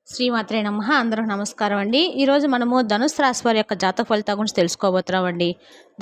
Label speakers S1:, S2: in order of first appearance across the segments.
S1: శ్రీమాత్రే నమః. అందరికి నమస్కారం అండి. ఈరోజు మనము ధనుసు రాశి వారి యొక్క జాతక ఫలితాల గురించి తెలుసుకోబోతున్నామండి.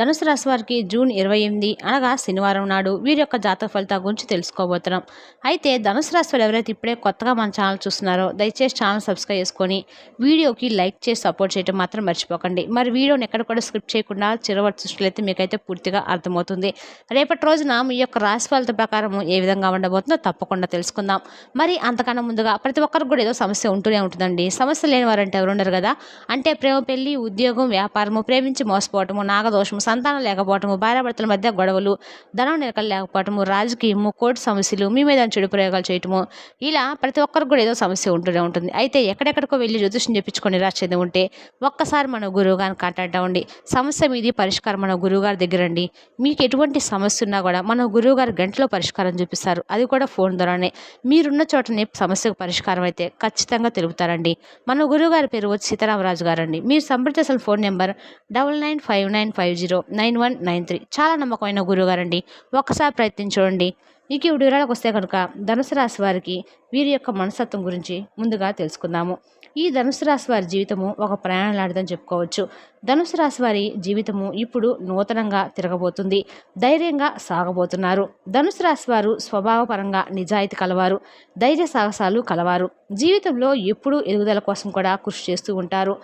S1: ధనుసు రాశి వారికి జూన్ 28 అనగా శనివారం నాడు వీరి యొక్క జాతక ఫలితాల గురించి తెలుసుకోబోతున్నాం. అయితే ధనుసు రాశి వారు ఎవరైతే ఇప్పుడే కొత్తగా మన ఛానల్ చూస్తున్నారో దయచేసి ఛానల్ సబ్స్క్రైబ్ చేసుకొని వీడియోకి లైక్ చేసి సపోర్ట్ చేయడం మాత్రం మర్చిపోకండి. మరి వీడియోని ఎక్కడ కూడా స్క్రిప్ట్ చేయకుండా చివరి చూసినట్లయితే మీకైతే పూర్తిగా అర్థమవుతుంది. రేపటి రోజున మీ యొక్క రాశి ఫలిత ప్రకారం ఏ విధంగా ఉండబోతుందో తప్పకుండా తెలుసుకుందాం. మరి అంతకన్నా ముందుగా ప్రతి ఒక్కరికి కూడా ఏదో సమస్య ఉంటుందండి. సమస్య లేని వారంటే ఎవరు ఉండరు కదా. అంటే ప్రేమ, పెళ్లి, ఉద్యోగం, వ్యాపారము, ప్రేమించి మోసపోవటము, నాగదోషము, సంతానం లేకపోవటము, భార్యాభర్తల మధ్య గొడవలు, ధనం నిలకలు లేకపోవటము, రాజకీయము, కోర్టు సమస్యలు, మీ మీద చెడు ప్రయోగాలు చేయటము, ఇలా ప్రతి ఒక్కరికి కూడా ఏదో సమస్య ఉంటుంది. అయితే ఎక్కడెక్కడికో వెళ్ళి జ్యోతిషం చెప్పించుకొని నిరాశ చెంది ఉంటే ఒక్కసారి మన గురువు గారిని కాంటాక్ట్ అవ్వండి. సమస్య మీది పరిష్కారం మన గురువు గారి దగ్గర అండి. మీకు ఎటువంటి సమస్య ఉన్నా కూడా మన గురువు గారు గంటలో పరిష్కారం చూపిస్తారు. అది కూడా ఫోన్ ద్వారానే. మీరున్న చోటనే సమస్యకు పరిష్కారం అయితే ఖచ్చితంగా తెలుపుతారండి. మన గురువుగారి పేరు వచ్చి సీతారామరాజు గారండి. మీరు సంప్రదించాల్సిన ఫోన్ నెంబర్ 9959509193. చాలా నమ్మకమైన గురువుగారండి. ఒక్కసారి ప్రయత్నించండి. మీకు ఈ వివరాలకు వస్తే కనుక ధనుసు రాశి వారికి వీరి యొక్క మనస్తత్వం గురించి ముందుగా తెలుసుకుందాము. ఈ ధనుసు రాశి వారి జీవితము ఒక ప్రయాణం లాంటిదని చెప్పుకోవచ్చు. ధనుసు రాశి వారి జీవితము ఇప్పుడు నూతనంగా తిరగబోతుంది. ధైర్యంగా సాగబోతున్నారు. ధనుసు రాశి వారు స్వభావపరంగా నిజాయితీ కలవారు, ధైర్య సాహసాలు కలవారు. జీవితంలో ఎప్పుడూ ఎదుగుదల కోసం కూడా కృషి చేస్తూ ఉంటారు.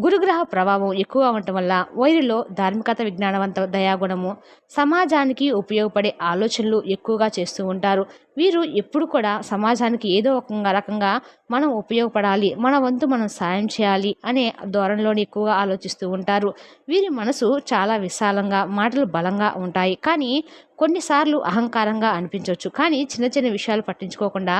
S1: గురుగ్రహ ప్రభావం ఎక్కువగా ఉండటం వల్ల వీరిలో ధార్మికత, విజ్ఞానవంత, దయాగుణము, సమాజానికి ఉపయోగపడే ఆలోచనలు ఎక్కువగా చేస్తూ ఉంటారు. వీరు ఎప్పుడు కూడా సమాజానికి ఏదో ఒక రకంగా మనం ఉపయోగపడాలి, మన వంతు మనం సాయం చేయాలి అనే ధోరణిలోని ఎక్కువగా ఆలోచిస్తూ ఉంటారు. వీరి మనసు చాలా విశాలంగా, మాటలు బలంగా ఉంటాయి. కానీ కొన్నిసార్లు అహంకారంగా అనిపించవచ్చు. కానీ చిన్న చిన్న విషయాలు పట్టించుకోకుండా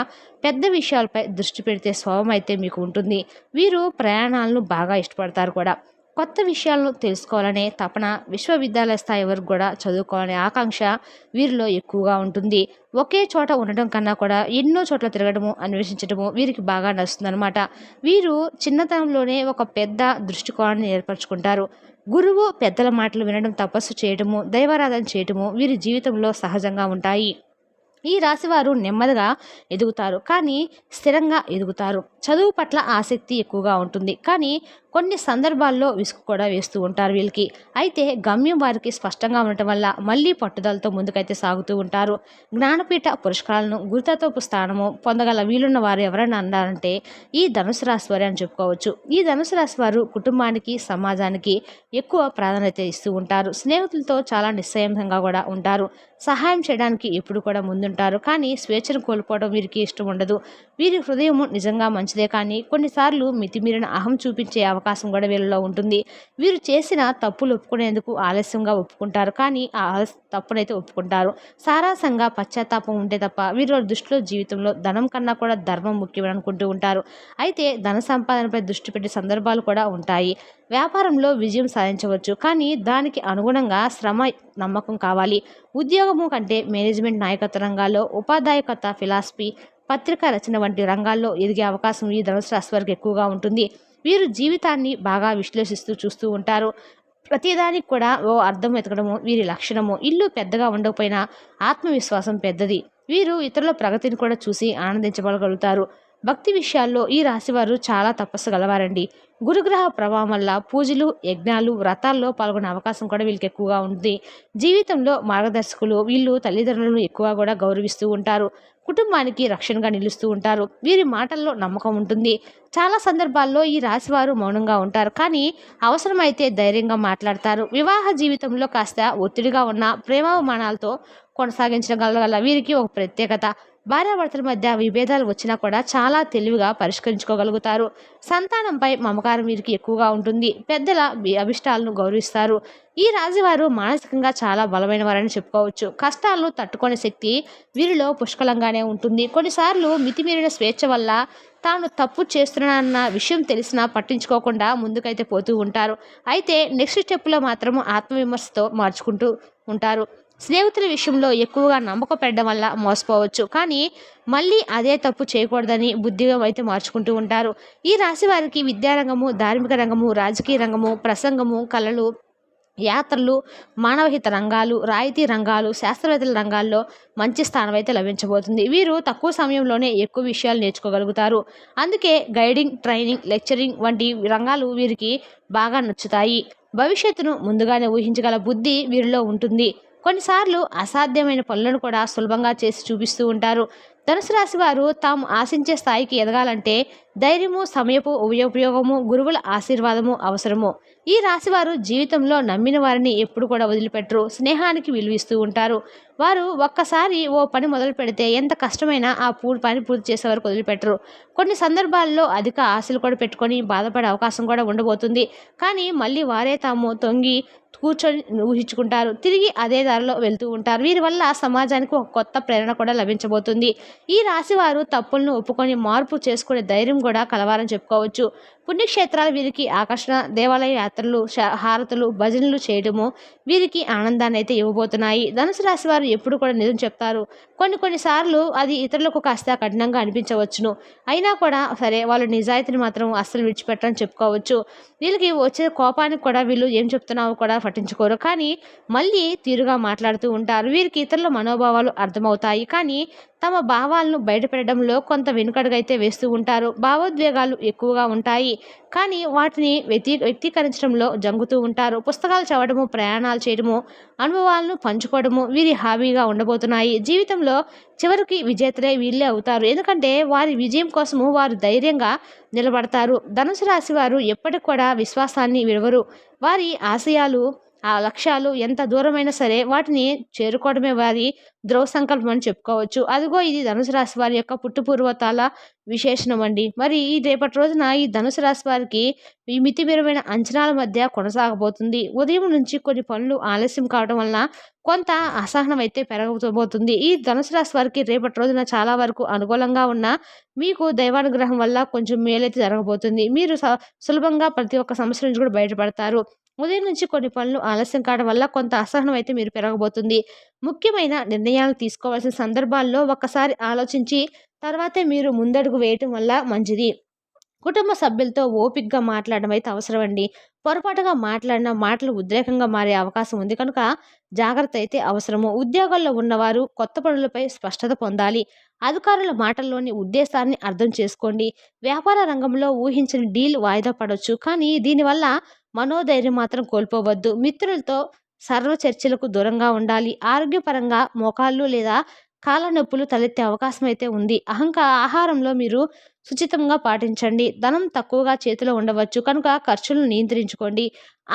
S1: పెద్ద విషయాలపై దృష్టి పెడితే స్వభావం అయితే మీకు ఉంటుంది. వీరు ప్రయాణాలను బాగా ఇష్టపడతారు కూడా. కొత్త విషయాలను తెలుసుకోవాలనే తపన, విశ్వవిద్యాలయ స్థాయి వరకు కూడా చదువుకోవాలనే ఆకాంక్ష వీరిలో ఎక్కువగా ఉంటుంది. ఒకే చోట ఉండటం కన్నా కూడా ఎన్నో చోట్ల తిరగడము, అన్వేషించడము వీరికి బాగా నచ్చుతుందన్నమాట. వీరు చిన్నతనంలోనే ఒక పెద్ద దృష్టికోణాన్ని ఏర్పరచుకుంటారు. గురువు, పెద్దల మాటలు వినడం, తపస్సు చేయడము, దైవారాధన చేయడము వీరి జీవితంలో సహజంగా ఉంటాయి. ఈ రాశివారు నెమ్మదిగా ఎదుగుతారు, కానీ స్థిరంగా ఎదుగుతారు. చదువు పట్ల ఆసక్తి ఎక్కువగా ఉంటుంది, కానీ కొన్ని సందర్భాల్లో విసుగు కూడా వేస్తూ ఉంటారు వీళ్ళకి. అయితే గమ్యం వారికి స్పష్టంగా ఉండటం వల్ల మళ్ళీ పట్టుదలతో ముందుకైతే సాగుతూ ఉంటారు. జ్ఞానపీఠ పురస్కారాలను, గురుతత్వపు స్థానము పొందగల వీలున్న వారు ఎవరైనా అన్నారంటే ఈ ధనుసు రాశి వారే అని చెప్పుకోవచ్చు. ఈ ధనుసు రాశి వారు కుటుంబానికి, సమాజానికి ఎక్కువ ప్రాధాన్యత ఇస్తూ ఉంటారు. స్నేహితులతో చాలా నిశ్చయంగా కూడా ఉంటారు. సహాయం చేయడానికి ఎప్పుడు కూడా ముందుంటారు. కానీ స్వేచ్ఛను కోల్పోవడం వీరికి ఇష్టం ఉండదు. వీరి హృదయం నిజంగా మంచిదే, కానీ కొన్నిసార్లు మితిమీరిన అహం చూపించే అవకాశం కూడా వీళ్ళలో ఉంటుంది. వీరు చేసిన తప్పులు ఒప్పుకునేందుకు ఆలస్యంగా ఒప్పుకుంటారు, కానీ ఆ తప్పునైతే ఒప్పుకుంటారు. సారాంశంగా పశ్చాత్తాపం ఉంటే తప్ప వీరి దృష్టిలో జీవితంలో ధనం కన్నా కూడా ధర్మం ముఖ్యమని అనుకుంటూ ఉంటారు. అయితే ధన సంపాదనపై దృష్టి పెట్టే సందర్భాలు కూడా ఉంటాయి. వ్యాపారంలో విజయం సాధించవచ్చు, కానీ దానికి అనుగుణంగా శ్రమ, నమ్మకం కావాలి. ఉద్యోగము కంటే మేనేజ్మెంట్, నాయకత్వ రంగాల్లో, ఉపాధ్యాయకత, ఫిలాసఫీ, పత్రికా రచన వంటి రంగాల్లో ఎదిగే అవకాశం ఈ ధనుసు రాశి వారికి ఎక్కువగా ఉంటుంది. వీరు జీవితాన్ని బాగా విశ్లేషిస్తూ చూస్తూ ఉంటారు. ప్రతిదానికి కూడా ఓ అర్థం వెతకడము వీరి లక్షణము. ఇల్లు పెద్దగా ఉండకపోయినా ఆత్మవిశ్వాసం పెద్దది. వీరు ఇతరుల ప్రగతిని కూడా చూసి ఆనందించగలుగుతారు. భక్తి విషయాల్లో ఈ రాశివారు చాలా తపస్సు గలవారండి. గురుగ్రహ ప్రభావం వల్ల పూజలు, యజ్ఞాలు, వ్రతాల్లో పాల్గొనే అవకాశం కూడా వీళ్ళకి ఎక్కువగా ఉంది. జీవితంలో మార్గదర్శకులు వీళ్ళు తల్లిదండ్రులను ఎక్కువగా కూడా గౌరవిస్తూ ఉంటారు. కుటుంబానికి రక్షణగా నిలుస్తూ ఉంటారు. వీరి మాటల్లో నమ్మకం ఉంటుంది. చాలా సందర్భాల్లో ఈ రాశివారు మౌనంగా ఉంటారు, కానీ అవసరమైతే ధైర్యంగా మాట్లాడతారు. వివాహ జీవితంలో కాస్త ఒత్తిడిగా ఉన్న ప్రేమాభిమానాలతో కొనసాగించగల వీరికి ఒక ప్రత్యేకత. భార్యాభర్తల మధ్య విభేదాలు వచ్చినా కూడా చాలా తెలివిగా పరిష్కరించుకోగలుగుతారు. సంతానంపై మమకారం వీరికి ఎక్కువగా ఉంటుంది. పెద్దల అభిష్టాలను గౌరవిస్తారు. ఈ రాశివారు మానసికంగా చాలా బలమైన వారని చెప్పుకోవచ్చు. కష్టాలను తట్టుకునే శక్తి వీరిలో పుష్కలంగానే ఉంటుంది. కొన్నిసార్లు మితిమీరిన స్వేచ్ఛ వల్ల తాను తప్పు చేస్తున్నానన్న విషయం తెలిసినా పట్టించుకోకుండా ముందుకైతే పోతూ ఉంటారు. అయితే నెక్స్ట్ స్టెప్లో మాత్రం ఆత్మవిమర్శతో మార్చుకుంటూ ఉంటారు. స్నేహితుల విషయంలో ఎక్కువగా నమ్మకం పెట్టడం వల్ల మోసపోవచ్చు, కానీ మళ్ళీ అదే తప్పు చేయకూడదని బుద్ధిగా అయితే మార్చుకుంటూ ఉంటారు. ఈ రాశి వారికి విద్యారంగము, ధార్మిక రంగము, రాజకీయ రంగము, ప్రసంగము, కళలు, యాత్రలు, మానవహిత రంగాలు, రాయితీ రంగాలు, శాస్త్రవేత్తల రంగాల్లో మంచి స్థానం అయితే లభించబోతుంది. వీరు తక్కువ సమయంలోనే ఎక్కువ విషయాలు నేర్చుకోగలుగుతారు. అందుకే గైడింగ్, ట్రైనింగ్, లెక్చరింగ్ వంటి రంగాలు వీరికి బాగా నచ్చుతాయి. భవిష్యత్తును ముందుగానే ఊహించగల బుద్ధి వీరిలో ఉంటుంది. కొన్నిసార్లు అసాధ్యమైన పనులను కూడా సులభంగా చేసి చూపిస్తూ ఉంటారు. ధనుసు రాశి వారు తాము ఆశించే స్థాయికి ఎదగాలంటే ధైర్యము, సమయపు ఉపయోగము, గురువుల ఆశీర్వాదము అవసరము. ఈ రాశివారు జీవితంలో నమ్మిన వారిని ఎప్పుడు కూడా వదిలిపెట్టరు. స్నేహానికి విలువిస్తూ ఉంటారు. వారు ఒక్కసారి ఓ పని మొదలు పెడితే ఎంత కష్టమైనా ఆ పని పూర్తి చేసే వరకు వదిలిపెట్టరు. కొన్ని సందర్భాల్లో అధిక ఆశలు కూడా పెట్టుకొని బాధపడే అవకాశం కూడా ఉండబోతుంది. కానీ మళ్ళీ వారే తాము తొంగి కూర్చొని ఊహించుకుంటారు. తిరిగి అదే దారిలో వెళ్తూ ఉంటారు. వీరి వల్ల సమాజానికి ఒక కొత్త ప్రేరణ కూడా లభించబోతుంది. ఈ రాశివారు తప్పులను ఒప్పుకొని మార్పు చేసుకునే ధైర్యం కూడా కలవాలని చెప్పుకోవచ్చు. పుణ్యక్షేత్రాలు వీరికి ఆకర్షణ. దేవాలయ యాత్రలు, హారతులు, భజనలు చేయడము వీరికి ఆనందాన్ని అయితే ఇవ్వబోతున్నాయి. ధనుసు రాశి వారు ఎప్పుడు కూడా నిజం చెప్తారు. కొన్నిసార్లు అది ఇతరులకు కాస్త కఠినంగా అనిపించవచ్చును. అయినా కూడా సరే, వాళ్ళు నిజాయితీని మాత్రం అస్సలు విడిచిపెట్టరని చెప్పుకోవచ్చు. వీళ్ళకి వచ్చే కోపానికి కూడా వీళ్ళు ఏం చెప్తున్నావో కూడా పట్టించుకోరు. కానీ మళ్ళీ తీరుగా మాట్లాడుతూ ఉంటారు. వీరికి ఇతరుల మనోభావాలు అర్థమవుతాయి. కానీ తమ భావాలను బయటపెట్టడంలో కొంత వెనుకడుగైతే వేస్తూ ఉంటారు. భావోద్వేగాలు ఎక్కువగా ఉంటాయి. కానీ వాటిని వ్యక్తీకరించడంలో జంగుతూ ఉంటారు. పుస్తకాలు చదవడము, ప్రయాణాలు చేయడము, అనుభవాలను పంచుకోవడము వీరి హాబీగా ఉండబోతున్నాయి. జీవితంలో చివరికి విజేతలే వీళ్ళే అవుతారు. ఎందుకంటే వారి విజయం కోసము వారు ధైర్యంగా నిలబడతారు. ధనుసు రాశి వారు ఎప్పటికి కూడా విశ్వాసాన్ని విడవరు. వారి ఆశయాలు, ఆ లక్ష్యాలు ఎంత దూరమైనా సరే వాటిని చేరుకోవడమే వారి దృఢ సంకల్పం అని చెప్పుకోవచ్చు. అదిగో ఇది ధనుసు రాశి వారి యొక్క పుట్టుపూర్వతాల విశేషణం అండి. మరి ఈ రేపటి రోజున ఈ ధనుసు రాశి వారికి ఈ మితిమీరిన అంచనాల మధ్య కొనసాగబోతుంది. ఉదయం నుంచి కొన్ని పనులు ఆలస్యం కావడం వలన కొంత అసహనం అయితే పెరగబోతుంది. ఈ ధనుసు రాశి వారికి రేపటి రోజున చాలా వరకు అనుకూలంగా ఉన్న మీకు దైవానుగ్రహం వల్ల కొంచెం మేలైతే జరగబోతుంది. మీరు సులభంగా ప్రతి ఒక్క సమస్య నుంచి కూడా బయటపడతారు. ఉదయం నుంచి కొన్ని పనులు ఆలస్యం కావడం వల్ల కొంత అసహనం అయితే మీరు పెరగబోతుంది. ముఖ్యమైన నిర్ణయాలు తీసుకోవాల్సిన సందర్భాల్లో ఒక్కసారి ఆలోచించి తర్వాతే మీరు ముందడుగు వేయటం వల్ల మంచిది. కుటుంబ సభ్యులతో ఓపికగా మాట్లాడడం అయితే అవసరం అండి. పొరపాటుగా మాట్లాడిన మాటలు ఉద్రేకంగా మారే అవకాశం ఉంది కనుక జాగ్రత్త అయితే అవసరము. ఉద్యోగాల్లో ఉన్నవారు కొత్త పనులపై స్పష్టత పొందాలి. అధికారుల మాటల్లోని ఉద్దేశాన్ని అర్థం చేసుకోండి. వ్యాపార రంగంలో ఊహించిన డీల్ వాయిదా పడవచ్చు. కానీ దీనివల్ల మనోధైర్యం మాత్రం కోల్పోవద్దు. మిత్రులతో సర్వ చర్చలకు దూరంగా ఉండాలి. ఆరోగ్యపరంగా మోకాళ్ళు లేదా కాళ్ళ నొప్పులు తలెత్తే అవకాశం అయితే ఉంది. ఆహారంలో మీరు శుచితంగా పాటించండి. ధనం తక్కువగా చేతిలో ఉండవచ్చు కనుక ఖర్చులను నియంత్రించుకోండి.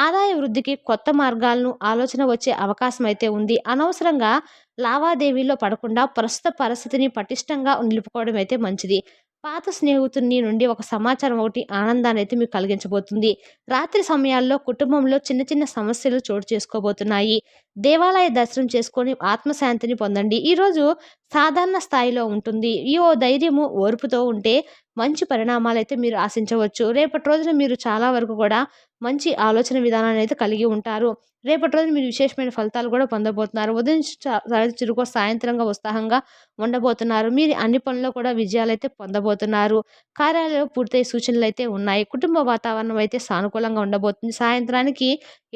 S1: ఆదాయ వృద్ధికి కొత్త మార్గాలను ఆలోచన వచ్చే అవకాశం అయితే ఉంది. అనవసరంగా లావాదేవీల్లో పడకుండా ప్రస్తుత పరిస్థితిని పటిష్టంగా నిలుపుకోవడం అయితే మంచిది. పాత స్నేహితుని నుండి ఒక సమాచారం ఒకటి ఆనందాన్ని అయితే మీకు కలిగించబోతుంది. రాత్రి సమయాల్లో కుటుంబంలో చిన్న చిన్న సమస్యలు చోటు చేసుకోబోతున్నాయి. దేవాలయ దర్శనం చేసుకొని ఆత్మశాంతిని పొందండి. ఈరోజు సాధారణ స్థాయిలో ఉంటుంది. ఈ ధైర్యము, ఓర్పుతో ఉంటే మంచి పరిణామాలు అయితే మీరు ఆశించవచ్చు. రేపటి రోజున మీరు చాలా వరకు కూడా మంచి ఆలోచన విధానాన్ని అయితే కలిగి ఉంటారు. రేపటి రోజున మీరు విశేషమైన ఫలితాలు కూడా పొందబోతున్నారు. ఉదయం చురుకు, సాయంత్రంగా ఉత్సాహంగా ఉండబోతున్నారు. మీరు అన్ని పనుల్లో కూడా విజయాలైతే పొందబోతున్నారు. కార్యాలయంలో పూర్తయ్యే సూచనలు అయితే ఉన్నాయి. కుటుంబ వాతావరణం అయితే సానుకూలంగా ఉండబోతుంది. సాయంత్రానికి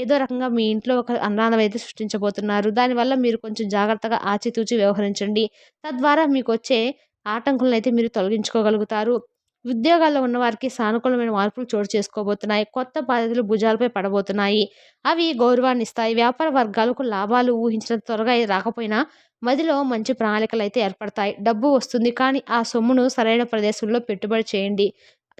S1: ఏదో రకంగా మీ ఇంట్లో ఒక అన్నాదం అయితే సృష్టించబోతున్నారు. దానివల్ల మీరు కొంచెం జాగ్రత్తగా ఆచితూచి వ్యవహరించండి. తద్వారా మీకు వచ్చే ఆటంకులను అయితే మీరు తొలగించుకోగలుగుతారు. ఉద్యోగాల్లో ఉన్నవారికి సానుకూలమైన మార్పులు చోటు చేసుకోబోతున్నాయి. కొత్త బాధ్యతలు భుజాలపై పడబోతున్నాయి. అవి గౌరవాన్ని ఇస్తాయి. వ్యాపార వర్గాలకు లాభాలు ఊహించినంత త్వరగా రాకపోయినా మదిలో మంచి ప్రణాళికలు అయితే ఏర్పడతాయి. డబ్బు వస్తుంది. కానీ ఆ సొమ్మును సరైన ప్రదేశంలో పెట్టుబడి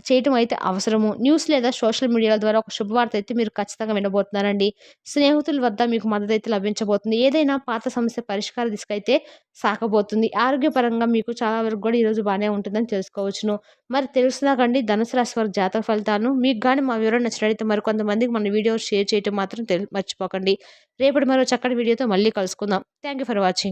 S1: చేయటం అయితే అవసరము. న్యూస్ లేదా సోషల్ మీడియాల ద్వారా ఒక శుభవార్త అయితే మీరు ఖచ్చితంగా వినబోతున్నారండి. స్నేహితుల వద్ద మీకు మద్దతు అయితే లభించబోతుంది. ఏదైనా పాత సమస్య పరిష్కార దిశకైతే సాగబోతుంది. ఆరోగ్యపరంగా మీకు చాలా వరకు కూడా ఈరోజు బాగానే ఉంటుందని తెలుసుకోవచ్చును. మరి తెలుసునాకండి ధనుసు రాశి వారి జాతక ఫలితాలను. మీకు కానీ మా వివరణ నచ్చినట్లయితే మరికొంతమందికి మన వీడియో షేర్ చేయటం మాత్రం మర్చిపోకండి. రేపటి మరో చక్కటి వీడియోతో మళ్ళీ కలుసుకుందాం. Thank you for watching.